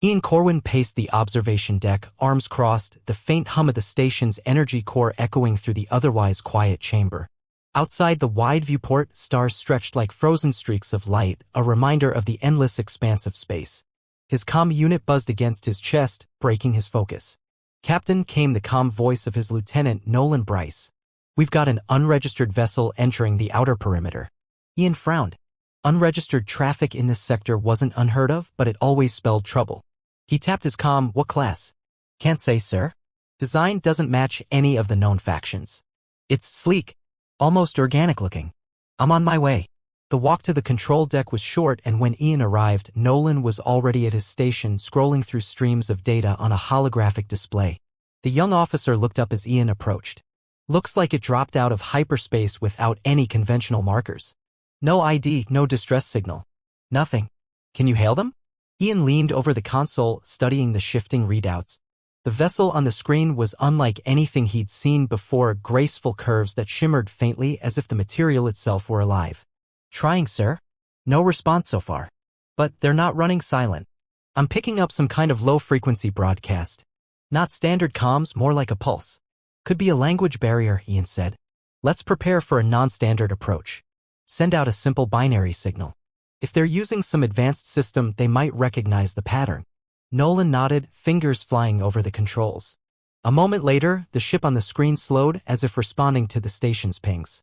Ian Corwin paced the observation deck, arms crossed, the faint hum of the station's energy core echoing through the otherwise quiet chamber. Outside the wide viewport, stars stretched like frozen streaks of light, a reminder of the endless expanse of space. His comm unit buzzed against his chest, breaking his focus. "Captain," came the calm voice of his lieutenant, Nolan Bryce. "We've got an unregistered vessel entering the outer perimeter." Ian frowned. Unregistered traffic in this sector wasn't unheard of, but it always spelled trouble. He tapped his comm. "What class?" "Can't say, sir. Design doesn't match any of the known factions. It's sleek, almost organic looking. I'm on my way." The walk to the control deck was short, and when Ian arrived, Nolan was already at his station, scrolling through streams of data on a holographic display. The young officer looked up as Ian approached. "Looks like it dropped out of hyperspace without any conventional markers. No ID, no distress signal. Nothing. Can you hail them?" Ian leaned over the console, studying the shifting readouts. The vessel on the screen was unlike anything he'd seen before, graceful curves that shimmered faintly as if the material itself were alive. "Trying, sir." "No response so far. But they're not running silent. I'm picking up some kind of low-frequency broadcast. Not standard comms, more like a pulse." "Could be a language barrier," Ian said. "Let's prepare for a non-standard approach. Send out a simple binary signal. If they're using some advanced system, they might recognize the pattern." Nolan nodded, fingers flying over the controls. A moment later, the ship on the screen slowed, as if responding to the station's pings.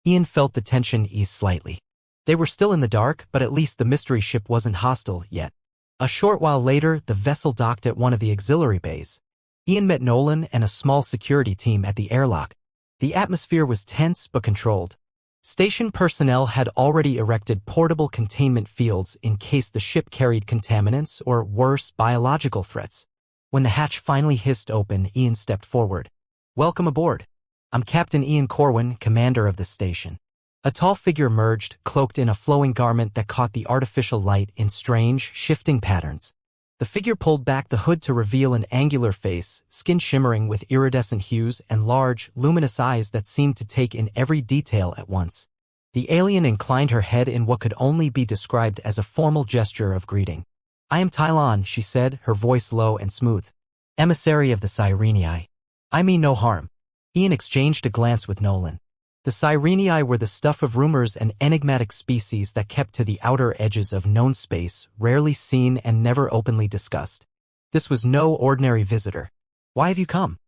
Ian felt the tension ease slightly. They were still in the dark, but at least the mystery ship wasn't hostile yet. A short while later, the vessel docked at one of the auxiliary bays. Ian met Nolan and a small security team at the airlock. The atmosphere was tense but controlled. Station personnel had already erected portable containment fields in case the ship carried contaminants or, worse, biological threats. When the hatch finally hissed open, Ian stepped forward. "Welcome aboard. I'm Captain Ian Corwin, commander of the station." A tall figure emerged, cloaked in a flowing garment that caught the artificial light in strange, shifting patterns. The figure pulled back the hood to reveal an angular face, skin shimmering with iridescent hues and large, luminous eyes that seemed to take in every detail at once. The alien inclined her head in what could only be described as a formal gesture of greeting. "I am Tylon," she said, her voice low and smooth. "Emissary of the Sireni. I mean no harm." Ian exchanged a glance with Nolan. The Sireni were the stuff of rumors, an enigmatic species that kept to the outer edges of known space, rarely seen and never openly discussed. This was no ordinary visitor. "Why have you come?"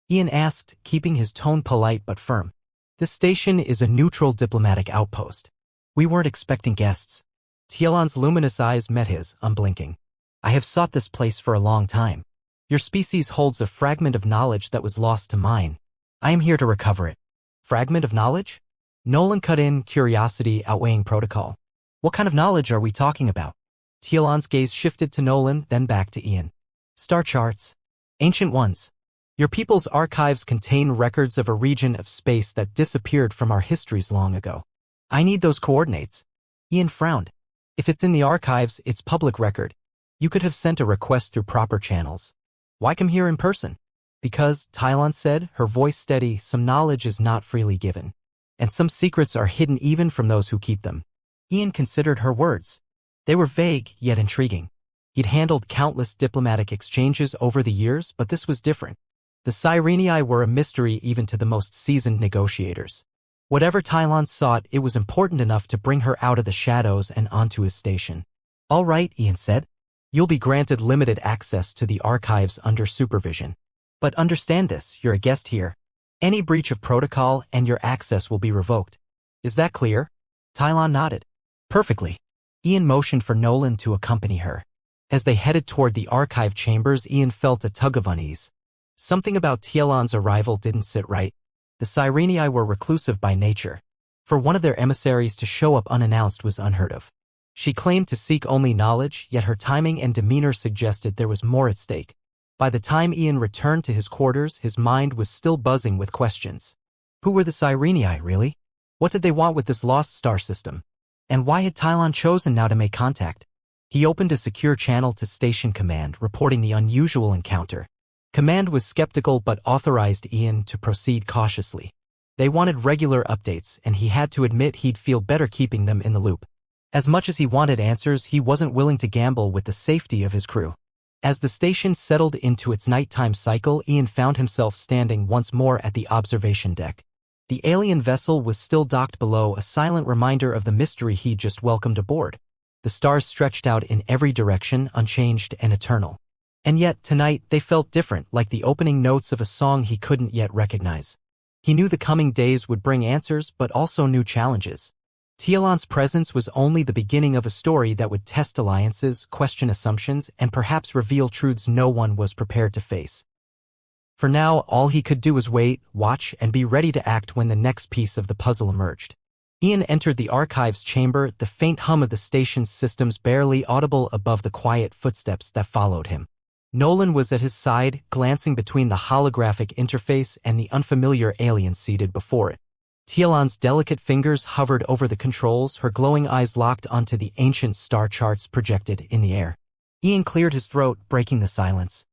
Ian asked, keeping his tone polite but firm. "This station is a neutral diplomatic outpost. We weren't expecting guests." Tylon's luminous eyes met his, unblinking. "I have sought this place for a long time. Your species holds a fragment of knowledge that was lost to mine. I am here to recover it." "Fragment of knowledge?" Nolan cut in, curiosity outweighing protocol. "What kind of knowledge are we talking about?" Tylon's gaze shifted to Nolan, then back to Ian. "Star charts. Ancient ones. Your people's archives contain records of a region of space that disappeared from our histories long ago. I need those coordinates." Ian frowned. "If it's in the archives, it's public record. You could have sent a request through proper channels. Why come here in person?" "Because," Tylon said, her voice steady, "some knowledge is not freely given. And some secrets are hidden even from those who keep them." Ian considered her words. They were vague, yet intriguing. He'd handled countless diplomatic exchanges over the years, but this was different. The Sireni were a mystery even to the most seasoned negotiators. Whatever Tylon sought, it was important enough to bring her out of the shadows and onto his station. "All right," Ian said. "You'll be granted limited access to the archives under supervision. But understand this, you're a guest here. Any breach of protocol and your access will be revoked. Is that clear?" Tylon nodded. "Perfectly." Ian motioned for Nolan to accompany her. As they headed toward the archive chambers, Ian felt a tug of unease. Something about Tylon's arrival didn't sit right. The Sireni were reclusive by nature. For one of their emissaries to show up unannounced was unheard of. She claimed to seek only knowledge, yet her timing and demeanor suggested there was more at stake. By the time Ian returned to his quarters, his mind was still buzzing with questions. Who were the Sireni, really? What did they want with this lost star system? And why had Tylon chosen now to make contact? He opened a secure channel to Station Command, reporting the unusual encounter. Command was skeptical but authorized Ian to proceed cautiously. They wanted regular updates, and he had to admit he'd feel better keeping them in the loop. As much as he wanted answers, he wasn't willing to gamble with the safety of his crew. As the station settled into its nighttime cycle, Ian found himself standing once more at the observation deck. The alien vessel was still docked below, a silent reminder of the mystery he'd just welcomed aboard. The stars stretched out in every direction, unchanged and eternal. And yet, tonight, they felt different, like the opening notes of a song he couldn't yet recognize. He knew the coming days would bring answers, but also new challenges. Tialan's presence was only the beginning of a story that would test alliances, question assumptions, and perhaps reveal truths no one was prepared to face. For now, all he could do was wait, watch, and be ready to act when the next piece of the puzzle emerged. Ian entered the archives chamber, the faint hum of the station's systems barely audible above the quiet footsteps that followed him. Nolan was at his side, glancing between the holographic interface and the unfamiliar alien seated before it. Tialan's delicate fingers hovered over the controls, her glowing eyes locked onto the ancient star charts projected in the air. Ian cleared his throat, breaking the silence.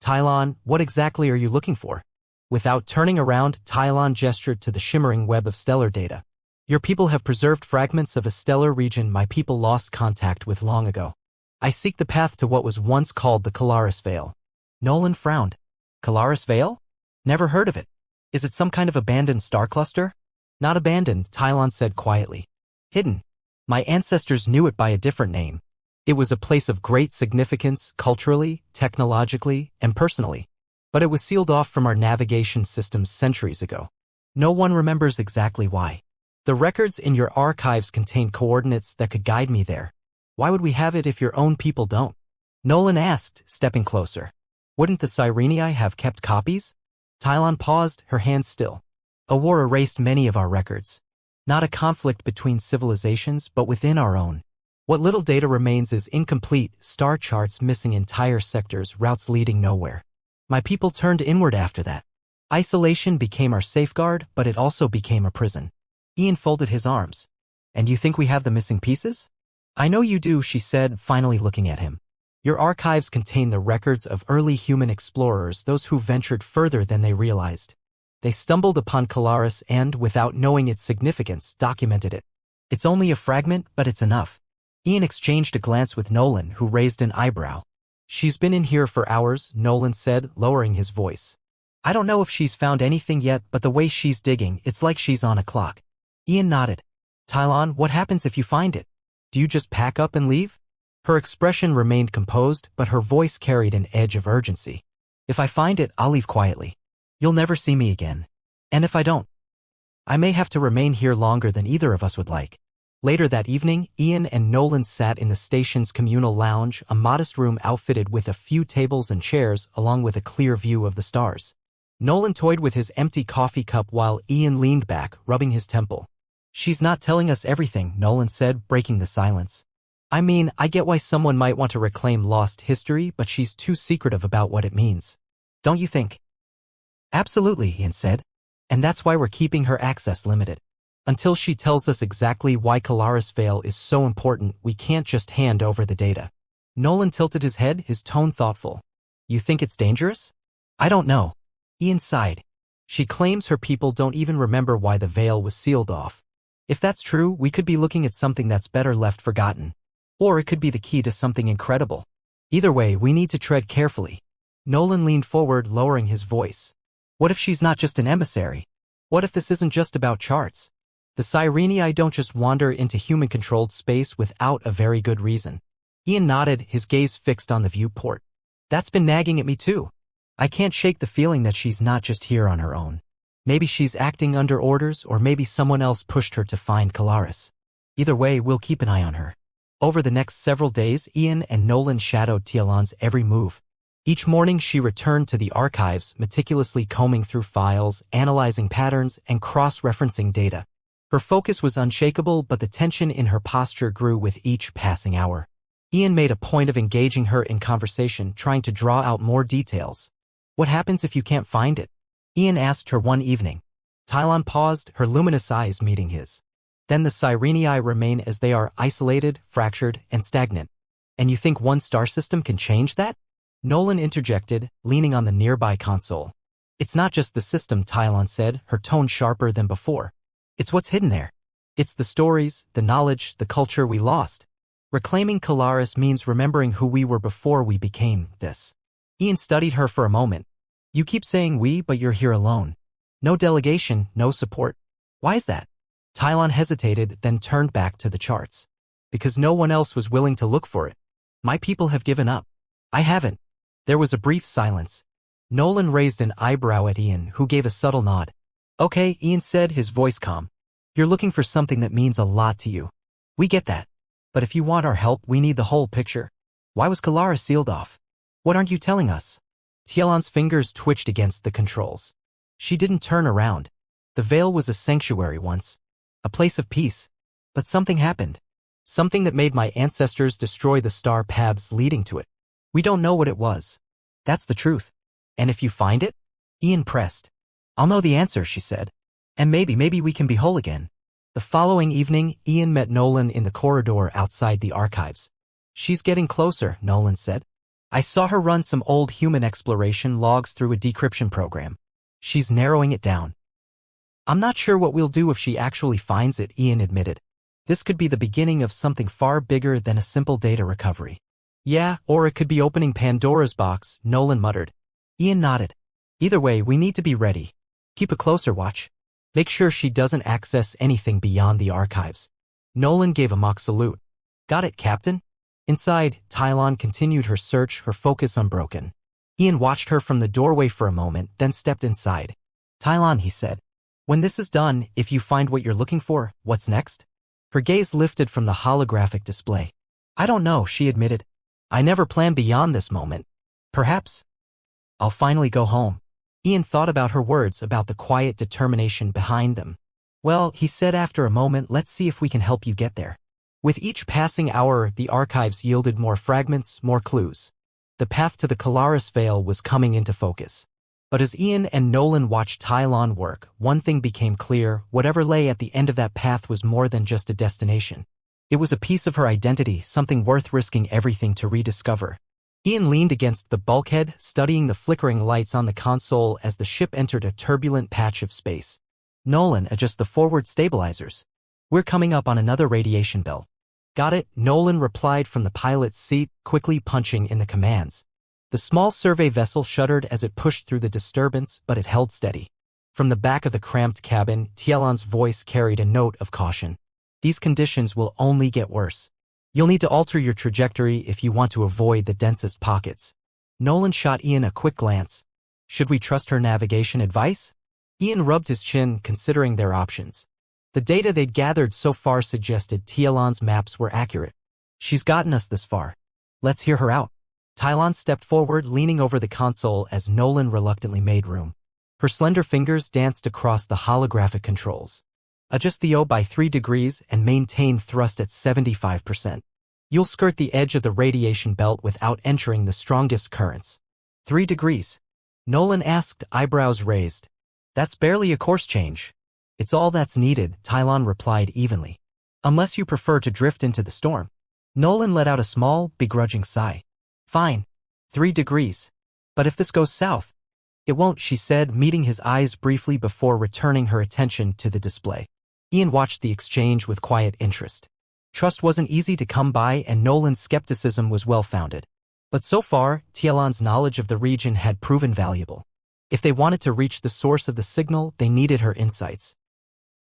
Tialan, what exactly are you looking for? Without turning around, Tialan gestured to the shimmering web of stellar data. Your people have preserved fragments of a stellar region my people lost contact with long ago. I seek the path to what was once called the Kalaris Vale. Nolan frowned. Kalaris Vale? Never heard of it. Is it some kind of abandoned star cluster? Not abandoned, Tialan said quietly. Hidden. My ancestors knew it by a different name. It was a place of great significance, culturally, technologically, and personally. But it was sealed off from our navigation systems centuries ago. No one remembers exactly why. The records in your archives contain coordinates that could guide me there. Why would we have it if your own people don't? Nolan asked, stepping closer. Wouldn't the Sirenii have kept copies? Tialan paused, her hands still. A war erased many of our records. Not a conflict between civilizations, but within our own. What little data remains is incomplete, star charts missing entire sectors, routes leading nowhere. My people turned inward after that. Isolation became our safeguard, but it also became a prison. Ian folded his arms. And you think we have the missing pieces? I know you do, she said, finally looking at him. Your archives contain the records of early human explorers, those who ventured further than they realized. They stumbled upon Kalaris and, without knowing its significance, documented it. It's only a fragment, but it's enough. Ian exchanged a glance with Nolan, who raised an eyebrow. She's been in here for hours, Nolan said, lowering his voice. I don't know if she's found anything yet, but the way she's digging, it's like she's on a clock. Ian nodded. Tialan, what happens if you find it? Do you just pack up and leave? Her expression remained composed, but her voice carried an edge of urgency. If I find it, I'll leave quietly. You'll never see me again. And if I don't, I may have to remain here longer than either of us would like. Later that evening, Ian and Nolan sat in the station's communal lounge, a modest room outfitted with a few tables and chairs along with a clear view of the stars. Nolan toyed with his empty coffee cup while Ian leaned back, rubbing his temple. She's not telling us everything, Nolan said, breaking the silence. I mean, I get why someone might want to reclaim lost history, but she's too secretive about what it means. Don't you think? Absolutely, Ian said. And that's why we're keeping her access limited. Until she tells us exactly why Kalaris Vale is so important, we can't just hand over the data. Nolan tilted his head, his tone thoughtful. You think it's dangerous? I don't know. Ian sighed. She claims her people don't even remember why the veil was sealed off. If that's true, we could be looking at something that's better left forgotten. Or it could be the key to something incredible. Either way, we need to tread carefully. Nolan leaned forward, lowering his voice. What if she's not just an emissary? What if this isn't just about charts? The Sirenii don't just wander into human-controlled space without a very good reason. Ian nodded, his gaze fixed on the viewport. That's been nagging at me too. I can't shake the feeling that she's not just here on her own. Maybe she's acting under orders, or maybe someone else pushed her to find Kalaris. Either way, we'll keep an eye on her. Over the next several days, Ian and Nolan shadowed Tialan's every move. Each morning she returned to the archives, meticulously combing through files, analyzing patterns, and cross-referencing data. Her focus was unshakable, but the tension in her posture grew with each passing hour. Ian made a point of engaging her in conversation, trying to draw out more details. What happens if you can't find it? Ian asked her one evening. Tialan paused, her luminous eyes meeting his. Then the Sirenii remain as they are, isolated, fractured, and stagnant. And you think one star system can change that? Nolan interjected, leaning on the nearby console. It's not just the system, Tialan said, her tone sharper than before. It's what's hidden there. It's the stories, the knowledge, the culture we lost. Reclaiming Kalaris means remembering who we were before we became this. Ian studied her for a moment. You keep saying we, but you're here alone. No delegation, no support. Why is that? Tylon hesitated, then turned back to the charts. Because no one else was willing to look for it. My people have given up. I haven't. There was a brief silence. Nolan raised an eyebrow at Ian, who gave a subtle nod. Okay, Ian said, his voice calm. You're looking for something that means a lot to you. We get that. But if you want our help, we need the whole picture. Why was Kalara sealed off? What aren't you telling us? Tielon's fingers twitched against the controls. She didn't turn around. The Veil was a sanctuary once. A place of peace. But something happened. Something that made my ancestors destroy the star paths leading to it. We don't know what it was. That's the truth. And if you find it? Ian pressed. I'll know the answer, she said. And maybe we can be whole again. The following evening, Ian met Nolan in the corridor outside the archives. She's getting closer, Nolan said. I saw her run some old human exploration logs through a decryption program. She's narrowing it down. I'm not sure what we'll do if she actually finds it, Ian admitted. This could be the beginning of something far bigger than a simple data recovery. Yeah, or it could be opening Pandora's box, Nolan muttered. Ian nodded. Either way, we need to be ready. Keep a closer watch. Make sure she doesn't access anything beyond the archives. Nolan gave a mock salute. Got it, Captain? Inside, Tylon continued her search, her focus unbroken. Ian watched her from the doorway for a moment, then stepped inside. Tylon, he said. When this is done, if you find what you're looking for, what's next? Her gaze lifted from the holographic display. I don't know, she admitted. I never planned beyond this moment. Perhaps I'll finally go home. Ian thought about her words, about the quiet determination behind them. Well, he said after a moment, let's see if we can help you get there. With each passing hour, the archives yielded more fragments, more clues. The path to the Kalaris Veil was coming into focus. But as Ian and Nolan watched Tylon work, one thing became clear: whatever lay at the end of that path was more than just a destination. It was a piece of her identity, something worth risking everything to rediscover. Ian leaned against the bulkhead, studying the flickering lights on the console as the ship entered a turbulent patch of space. Nolan, adjust the forward stabilizers. We're coming up on another radiation belt. Got it, Nolan replied from the pilot's seat, quickly punching in the commands. The small survey vessel shuddered as it pushed through the disturbance, but it held steady. From the back of the cramped cabin, Tielon's voice carried a note of caution. These conditions will only get worse. You'll need to alter your trajectory if you want to avoid the densest pockets. Nolan shot Ian a quick glance. Should we trust her navigation advice? Ian rubbed his chin, considering their options. The data they'd gathered so far suggested Tielon's maps were accurate. She's gotten us this far. Let's hear her out. Tylon stepped forward, leaning over the console as Nolan reluctantly made room. Her slender fingers danced across the holographic controls. Adjust the O by 3 degrees and maintain thrust at 75%. You'll skirt the edge of the radiation belt without entering the strongest currents. 3 degrees? Nolan asked, eyebrows raised. That's barely a course change. It's all that's needed, Tylon replied evenly. Unless you prefer to drift into the storm. Nolan let out a small, begrudging sigh. Fine. 3 degrees. But if this goes south? It won't, she said, meeting his eyes briefly before returning her attention to the display. Ian watched the exchange with quiet interest. Trust wasn't easy to come by, and Nolan's skepticism was well-founded. But so far, Tielon's knowledge of the region had proven valuable. If they wanted to reach the source of the signal, they needed her insights.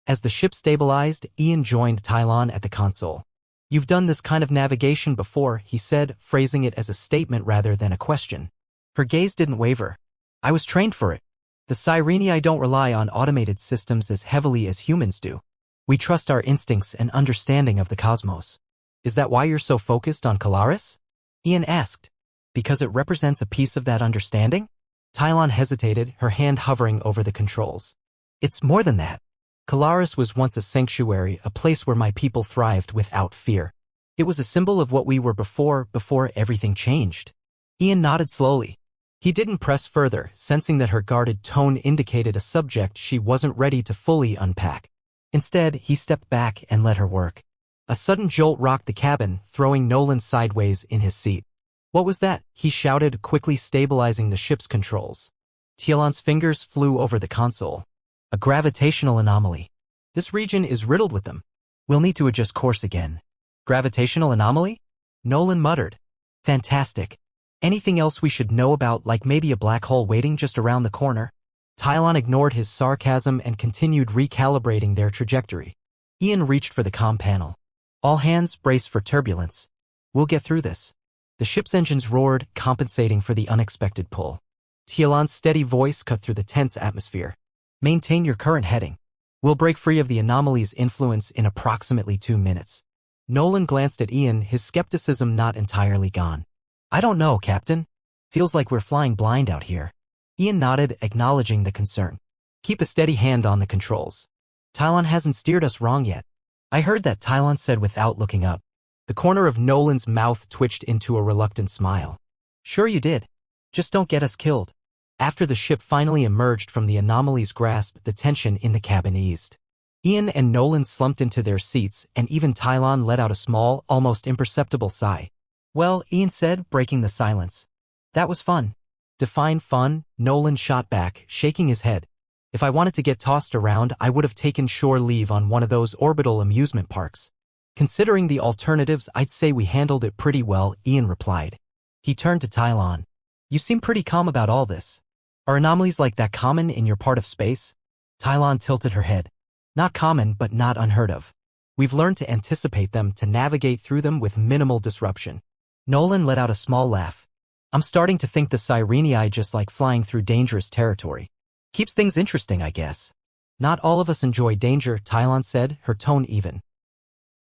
As the ship stabilized, Ian joined Tylon at the console. You've done this kind of navigation before, he said, phrasing it as a statement rather than a question. Her gaze didn't waver. I was trained for it. The Sireni don't rely on automated systems as heavily as humans do. We trust our instincts and understanding of the cosmos. Is that why you're so focused on Kalaris? Ian asked. Because it represents a piece of that understanding? Tylon hesitated, her hand hovering over the controls. It's more than that. Kalaris was once a sanctuary, a place where my people thrived without fear. It was a symbol of what we were before everything changed. Ian nodded slowly. He didn't press further, sensing that her guarded tone indicated a subject she wasn't ready to fully unpack. Instead, he stepped back and let her work. A sudden jolt rocked the cabin, throwing Nolan sideways in his seat. What was that? He shouted, quickly stabilizing the ship's controls. Tielon's fingers flew over the console. A gravitational anomaly. This region is riddled with them. We'll need to adjust course again. Gravitational anomaly? Nolan muttered. Fantastic. Anything else we should know about, like maybe a black hole waiting just around the corner? Tylon ignored his sarcasm and continued recalibrating their trajectory. Ian reached for the comm panel. All hands brace for turbulence. We'll get through this. The ship's engines roared, compensating for the unexpected pull. Tylon's steady voice cut through the tense atmosphere. Maintain your current heading. We'll break free of the anomaly's influence in approximately 2 minutes. Nolan glanced at Ian, his skepticism not entirely gone. I don't know, Captain. Feels like we're flying blind out here. Ian nodded, acknowledging the concern. Keep a steady hand on the controls. Tylon hasn't steered us wrong yet. I heard that, Tylon said without looking up. The corner of Nolan's mouth twitched into a reluctant smile. Sure you did. Just don't get us killed. After the ship finally emerged from the anomaly's grasp, the tension in the cabin eased. Ian and Nolan slumped into their seats, and even Tylon let out a small, almost imperceptible sigh. Well, Ian said, breaking the silence. That was fun. Define fun, Nolan shot back, shaking his head. If I wanted to get tossed around, I would have taken shore leave on one of those orbital amusement parks. Considering the alternatives, I'd say we handled it pretty well, Ian replied. He turned to Tylon. You seem pretty calm about all this. Are anomalies like that common in your part of space? Tylon tilted her head. Not common, but not unheard of. We've learned to anticipate them, to navigate through them with minimal disruption. Nolan let out a small laugh. I'm starting to think the Sirenii just like flying through dangerous territory. Keeps things interesting, I guess. Not all of us enjoy danger, Tylon said, her tone even.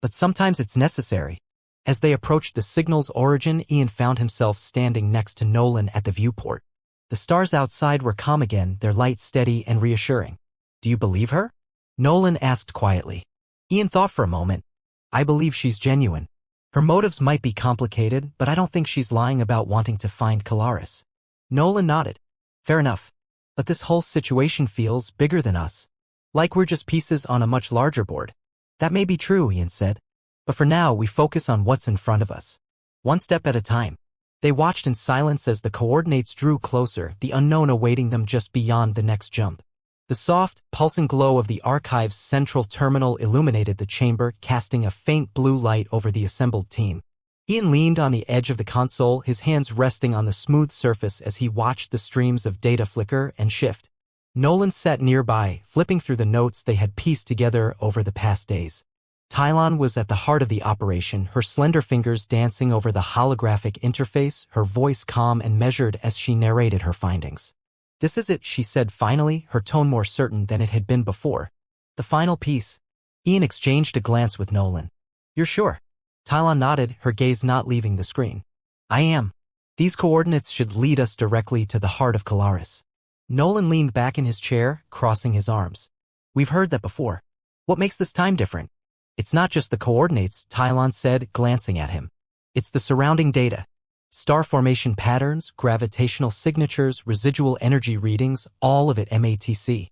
But sometimes it's necessary. As they approached the signal's origin, Ian found himself standing next to Nolan at the viewport. The stars outside were calm again, their light steady and reassuring. Do you believe her? Nolan asked quietly. Ian thought for a moment. I believe she's genuine. Her motives might be complicated, but I don't think she's lying about wanting to find Kalaris. Nolan nodded. Fair enough. But this whole situation feels bigger than us. Like we're just pieces on a much larger board. That may be true, Ian said. But for now, we focus on what's in front of us. One step at a time. They watched in silence as the coordinates drew closer, the unknown awaiting them just beyond the next jump. The soft, pulsing glow of the archive's central terminal illuminated the chamber, casting a faint blue light over the assembled team. Ian leaned on the edge of the console, his hands resting on the smooth surface as he watched the streams of data flicker and shift. Nolan sat nearby, flipping through the notes they had pieced together over the past days. Tylon was at the heart of the operation, her slender fingers dancing over the holographic interface, her voice calm and measured as she narrated her findings. This is it, she said finally, her tone more certain than it had been before. The final piece. Ian exchanged a glance with Nolan. You're sure? Tylon nodded, her gaze not leaving the screen. I am. These coordinates should lead us directly to the heart of Kalaris. Nolan leaned back in his chair, crossing his arms. We've heard that before. What makes this time different? It's not just the coordinates, Tylon said, glancing at him. It's the surrounding data. Star formation patterns, gravitational signatures, residual energy readings, all of it MATC.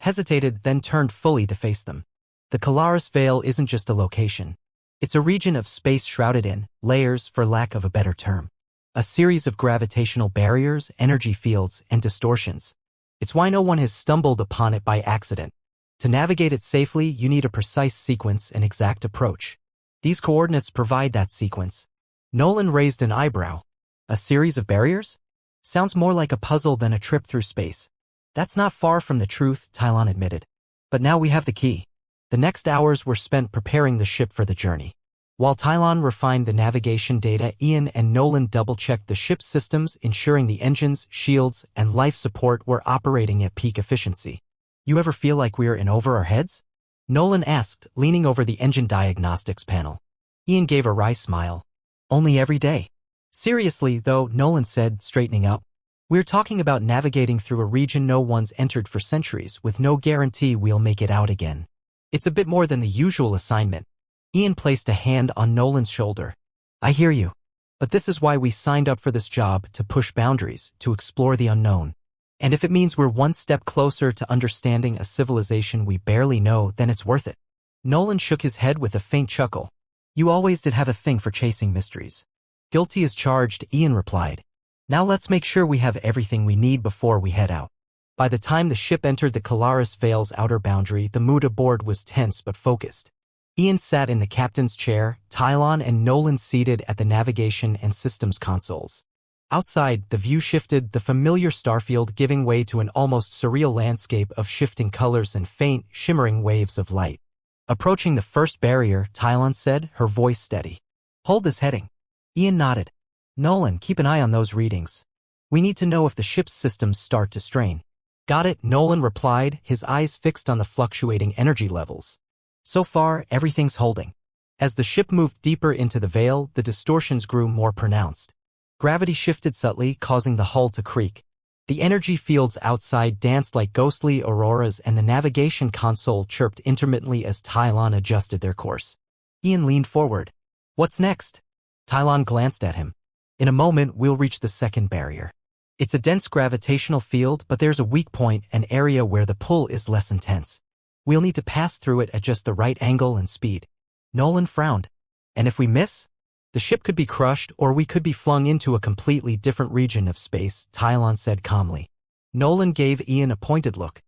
Hesitated, then turned fully to face them. The Kalaris Veil isn't just a location. It's a region of space shrouded in layers, for lack of a better term. A series of gravitational barriers, energy fields, and distortions. It's why no one has stumbled upon it by accident. To navigate it safely, you need a precise sequence and exact approach. These coordinates provide that sequence. Nolan raised an eyebrow. A series of barriers? Sounds more like a puzzle than a trip through space. That's not far from the truth, Tylon admitted. But now we have the key. The next hours were spent preparing the ship for the journey. While Tylon refined the navigation data, Ian and Nolan double-checked the ship's systems, ensuring the engines, shields, and life support were operating at peak efficiency. You ever feel like we're in over our heads? Nolan asked, leaning over the engine diagnostics panel. Ian gave a wry smile. Only every day. Seriously, though, Nolan said, straightening up. We're talking about navigating through a region no one's entered for centuries with no guarantee we'll make it out again. It's a bit more than the usual assignment. Ian placed a hand on Nolan's shoulder. I hear you. But this is why we signed up for this job, to push boundaries, to explore the unknown. And if it means we're one step closer to understanding a civilization we barely know, then it's worth it. Nolan shook his head with a faint chuckle. You always did have a thing for chasing mysteries. Guilty as charged, Ian replied. Now let's make sure we have everything we need before we head out. By the time the ship entered the Kalaris Veil's outer boundary, the mood aboard was tense but focused. Ian sat in the captain's chair, Tylon and Nolan seated at the navigation and systems consoles. Outside, the view shifted, the familiar starfield giving way to an almost surreal landscape of shifting colors and faint, shimmering waves of light. Approaching the first barrier, Tylon said, her voice steady. "Hold this heading." Ian nodded. "Nolan, keep an eye on those readings. We need to know if the ship's systems start to strain." "Got it," Nolan replied, his eyes fixed on the fluctuating energy levels. "So far, everything's holding." As the ship moved deeper into the veil, the distortions grew more pronounced. Gravity shifted subtly, causing the hull to creak. The energy fields outside danced like ghostly auroras, and the navigation console chirped intermittently as Tylon adjusted their course. Ian leaned forward. "What's next?" Tylon glanced at him. "In a moment, we'll reach the second barrier. It's a dense gravitational field, but there's a weak point, an area where the pull is less intense. We'll need to pass through it at just the right angle and speed." Nolan frowned. "And if we miss? The ship could be crushed, or we could be flung into a completely different region of space," Tylon said calmly. Nolan gave Ian a pointed look.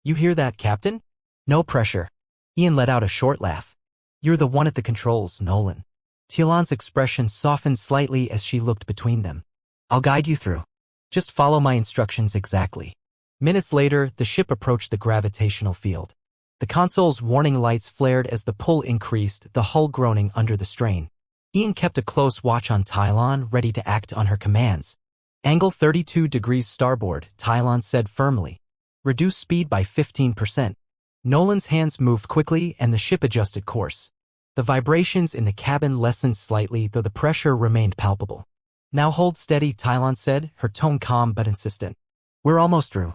"You hear that, Captain?" "No pressure." Ian let out a short laugh. "You're the one at the controls, Nolan." Tylon's expression softened slightly as she looked between them. "I'll guide you through. Just follow my instructions exactly." Minutes later, the ship approached the gravitational field. The console's warning lights flared as the pull increased, the hull groaning under the strain. Ian kept a close watch on Tylon, ready to act on her commands. "Angle 32 degrees starboard," Tylon said firmly. "Reduce speed by 15%. Nolan's hands moved quickly, and the ship adjusted course. The vibrations in the cabin lessened slightly, though the pressure remained palpable. "Now hold steady," Tylon said, her tone calm but insistent. "We're almost through."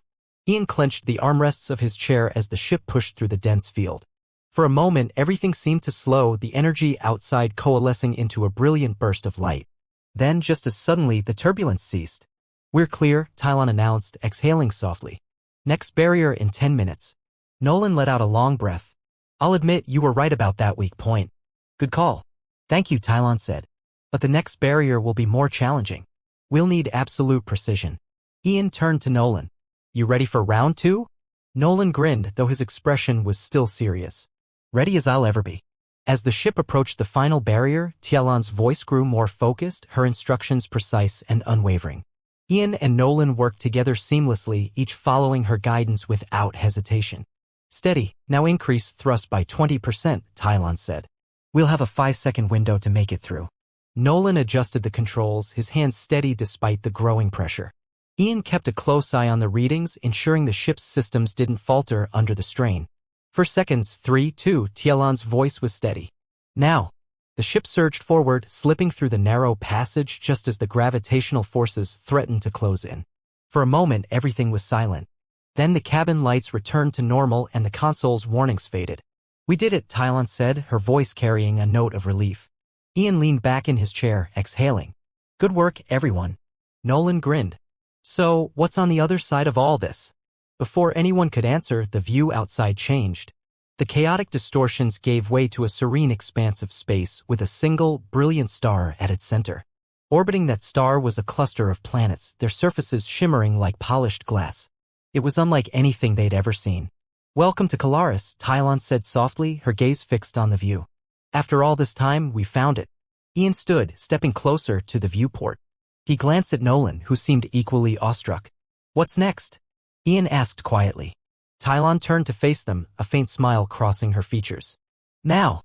Ian clenched the armrests of his chair as the ship pushed through the dense field. For a moment, everything seemed to slow, the energy outside coalescing into a brilliant burst of light. Then, just as suddenly, the turbulence ceased. "We're clear," Tylon announced, exhaling softly. "Next barrier in 10 minutes. Nolan let out a long breath. "I'll admit you were right about that weak point." "Good call." "Thank you," Tylon said. "But the next barrier will be more challenging. We'll need absolute precision." Ian turned to Nolan. "You ready for round 2? Nolan grinned, though his expression was still serious. "Ready as I'll ever be." As the ship approached the final barrier, Tylon's voice grew more focused, her instructions precise and unwavering. Ian and Nolan worked together seamlessly, each following her guidance without hesitation. "Steady, now increase thrust by 20%, Tylon said. "We'll have a 5-second window to make it through." Nolan adjusted the controls, his hands steady despite the growing pressure. Ian kept a close eye on the readings, ensuring the ship's systems didn't falter under the strain. For seconds, 3, 2, Tylon's voice was steady. "Now." The ship surged forward, slipping through the narrow passage just as the gravitational forces threatened to close in. For a moment, everything was silent. Then the cabin lights returned to normal and the console's warnings faded. "We did it," Tylon said, her voice carrying a note of relief. Ian leaned back in his chair, exhaling. "Good work, everyone." Nolan grinned. "So, what's on the other side of all this?" Before anyone could answer, the view outside changed. The chaotic distortions gave way to a serene expanse of space with a single, brilliant star at its center. Orbiting that star was a cluster of planets, their surfaces shimmering like polished glass. It was unlike anything they'd ever seen. "Welcome to Colaris," Tylon said softly, her gaze fixed on the view. "After all this time, we found it." Ian stood, stepping closer to the viewport. He glanced at Nolan, who seemed equally awestruck. "What's next?" Ian asked quietly. Tylon turned to face them, a faint smile crossing her features. "Now,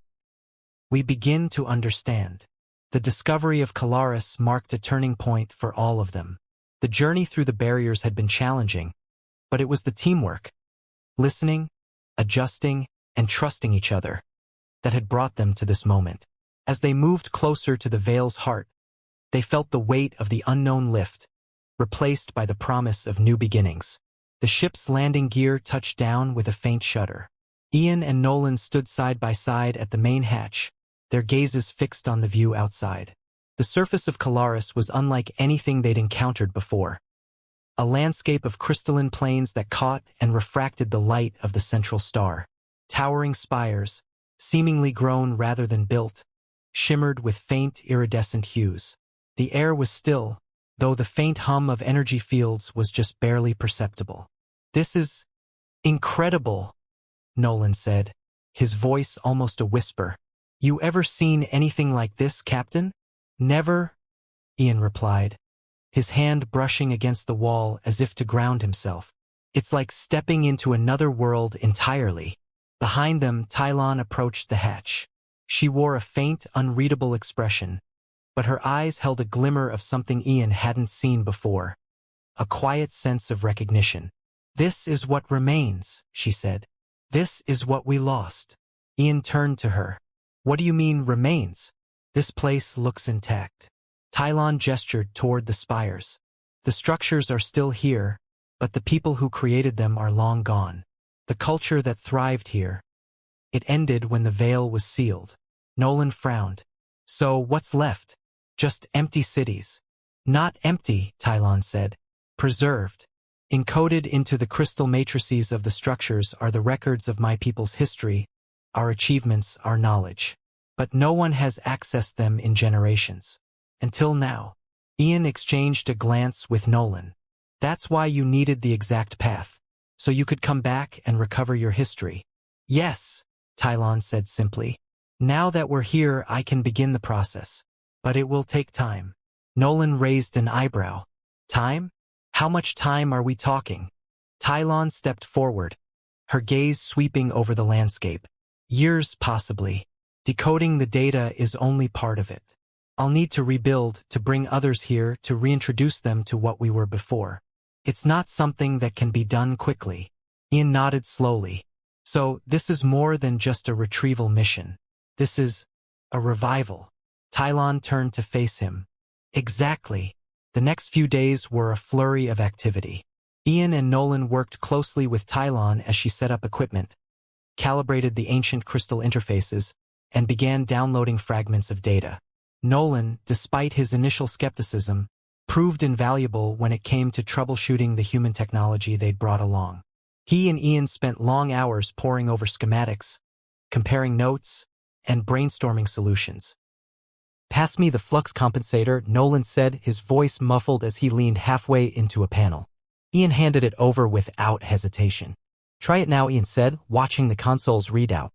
we begin to understand." The discovery of Colaris marked a turning point for all of them. The journey through the barriers had been challenging, but it was the teamwork, listening, adjusting, and trusting each other, that had brought them to this moment. As they moved closer to the Veil's heart, they felt the weight of the unknown lift, replaced by the promise of new beginnings. The ship's landing gear touched down with a faint shudder. Ian and Nolan stood side by side at the main hatch, their gazes fixed on the view outside. The surface of Colaris was unlike anything they'd encountered before. A landscape of crystalline plains that caught and refracted the light of the central star. Towering spires, seemingly grown rather than built, shimmered with faint iridescent hues. The air was still, though the faint hum of energy fields was just barely perceptible. "This is incredible," Nolan said, his voice almost a whisper. "You ever seen anything like this, Captain?" "Never," Ian replied, his hand brushing against the wall as if to ground himself. "It's like stepping into another world entirely." Behind them, Tylon approached the hatch. She wore a faint, unreadable expression, but her eyes held a glimmer of something Ian hadn't seen before. A quiet sense of recognition. "This is what remains," she said. "This is what we lost." Ian turned to her. "What do you mean, remains? This place looks intact." Tylon gestured toward the spires. "The structures are still here, but the people who created them are long gone. The culture that thrived here. It ended when the veil was sealed." Nolan frowned. "So what's left? Just empty cities." "Not empty," Tylon said. "Preserved. Encoded into the crystal matrices of the structures are the records of my people's history, our achievements, our knowledge. But no one has accessed them in generations. Until now." Ian exchanged a glance with Nolan. "That's why you needed the exact path, so you could come back and recover your history." "Yes," Tylon said simply. "Now that we're here, I can begin the process. But it will take time." Nolan raised an eyebrow. "Time? How much time are we talking?" Tylon stepped forward, her gaze sweeping over the landscape. "Years, possibly. Decoding the data is only part of it. I'll need to rebuild, to bring others here, to reintroduce them to what we were before. It's not something that can be done quickly." Ian nodded slowly. "So this is more than just a retrieval mission. This is a revival." Tylon turned to face him. "Exactly." The next few days were a flurry of activity. Ian and Nolan worked closely with Tylon as she set up equipment, calibrated the ancient crystal interfaces, and began downloading fragments of data. Nolan, despite his initial skepticism, proved invaluable when it came to troubleshooting the human technology they'd brought along. He and Ian spent long hours poring over schematics, comparing notes, and brainstorming solutions. "Pass me the flux compensator," Nolan said, his voice muffled as he leaned halfway into a panel. Ian handed it over without hesitation. "Try it now," Ian said, watching the console's readout.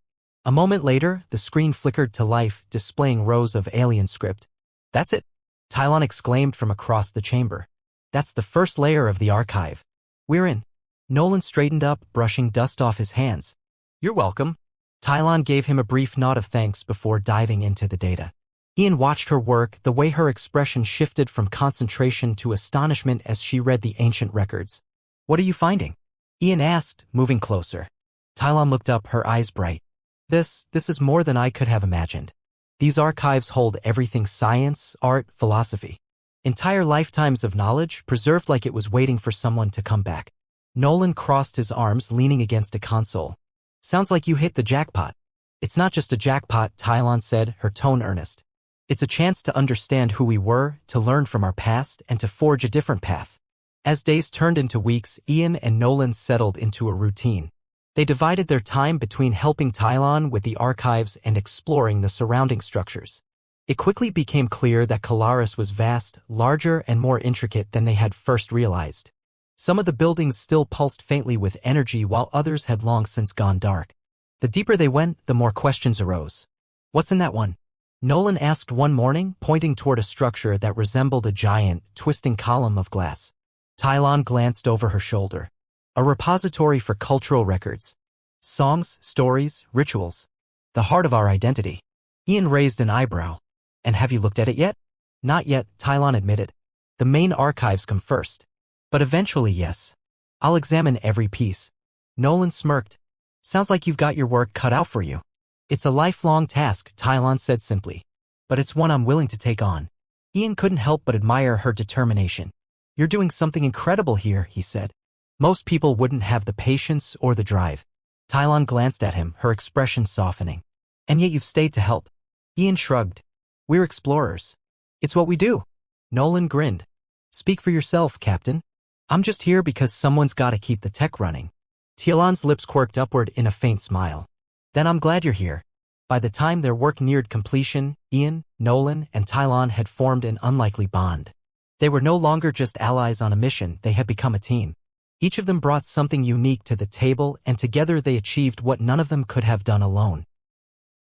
A moment later, the screen flickered to life, displaying rows of alien script. "That's it," Tylon exclaimed from across the chamber. "That's the first layer of the archive. We're in." Nolan straightened up, brushing dust off his hands. "You're welcome." Tylon gave him a brief nod of thanks before diving into the data. Ian watched her work, the way her expression shifted from concentration to astonishment as she read the ancient records. "What are you finding?" Ian asked, moving closer. Tylon looked up, her eyes bright. This is more than I could have imagined. These archives hold everything: science, art, philosophy. Entire lifetimes of knowledge, preserved like it was waiting for someone to come back." Nolan crossed his arms, leaning against a console. "Sounds like you hit the jackpot." "It's not just a jackpot," Tylon said, her tone earnest. "It's a chance to understand who we were, to learn from our past, and to forge a different path." As days turned into weeks, Ian and Nolan settled into a routine. They divided their time between helping Tylon with the archives and exploring the surrounding structures. It quickly became clear that Kalaris was vast, larger, and more intricate than they had first realized. Some of the buildings still pulsed faintly with energy, while others had long since gone dark. The deeper they went, the more questions arose. "What's in that one?" Nolan asked one morning, pointing toward a structure that resembled a giant, twisting column of glass. Tylon glanced over her shoulder. "A repository for cultural records. Songs, stories, rituals. The heart of our identity." Ian raised an eyebrow. "And have you looked at it yet?" "Not yet," Tylon admitted. "The main archives come first. But eventually, yes. I'll examine every piece." Nolan smirked. "Sounds like you've got your work cut out for you." "It's a lifelong task," Tylon said simply. "But it's one I'm willing to take on." Ian couldn't help but admire her determination. "You're doing something incredible here," he said. "Most people wouldn't have the patience or the drive." Tylon glanced at him, her expression softening. "And yet you've stayed to help." Ian shrugged. "We're explorers. It's what we do." Nolan grinned. "Speak for yourself, Captain. I'm just here because someone's got to keep the tech running." Tylon's lips quirked upward in a faint smile. "Then I'm glad you're here." By the time their work neared completion, Ian, Nolan, and Tylon had formed an unlikely bond. They were no longer just allies on a mission, they had become a team. Each of them brought something unique to the table, and together they achieved what none of them could have done alone.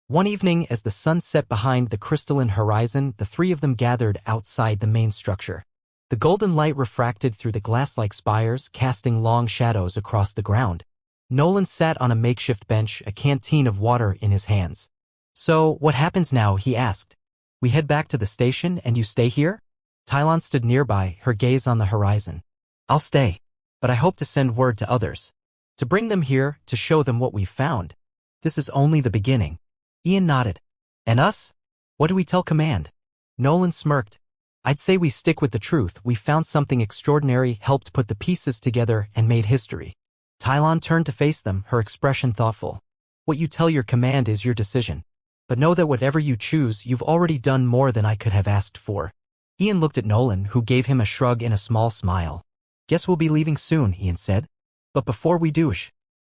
One evening, as the sun set behind the crystalline horizon, the three of them gathered outside the main structure. The golden light refracted through the glass-like spires, casting long shadows across the ground. Nolan sat on a makeshift bench, a canteen of water in his hands. "So, what happens now?" he asked. "We head back to the station and you stay here?" Tylon stood nearby, her gaze on the horizon. "I'll stay. But I hope to send word to others. To bring them here, to show them what we've found. This is only the beginning." Ian nodded. "And us? What do we tell command?" Nolan smirked. "I'd say we stick with the truth. We found something extraordinary, helped put the pieces together, and made history." Tylon turned to face them, her expression thoughtful. "What you tell your command is your decision. But know that whatever you choose, you've already done more than I could have asked for." Ian looked at Nolan, who gave him a shrug and a small smile. "Guess we'll be leaving soon," Ian said. "But before we do,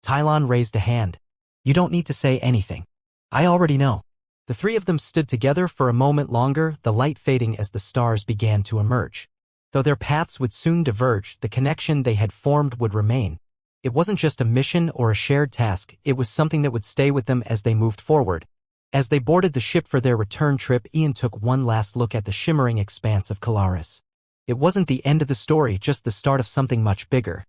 Tylon raised a hand. "You don't need to say anything. I already know." The three of them stood together for a moment longer, the light fading as the stars began to emerge. Though their paths would soon diverge, the connection they had formed would remain. It wasn't just a mission or a shared task, it was something that would stay with them as they moved forward. As they boarded the ship for their return trip, Ian took one last look at the shimmering expanse of Kalaris. It wasn't the end of the story, just the start of something much bigger.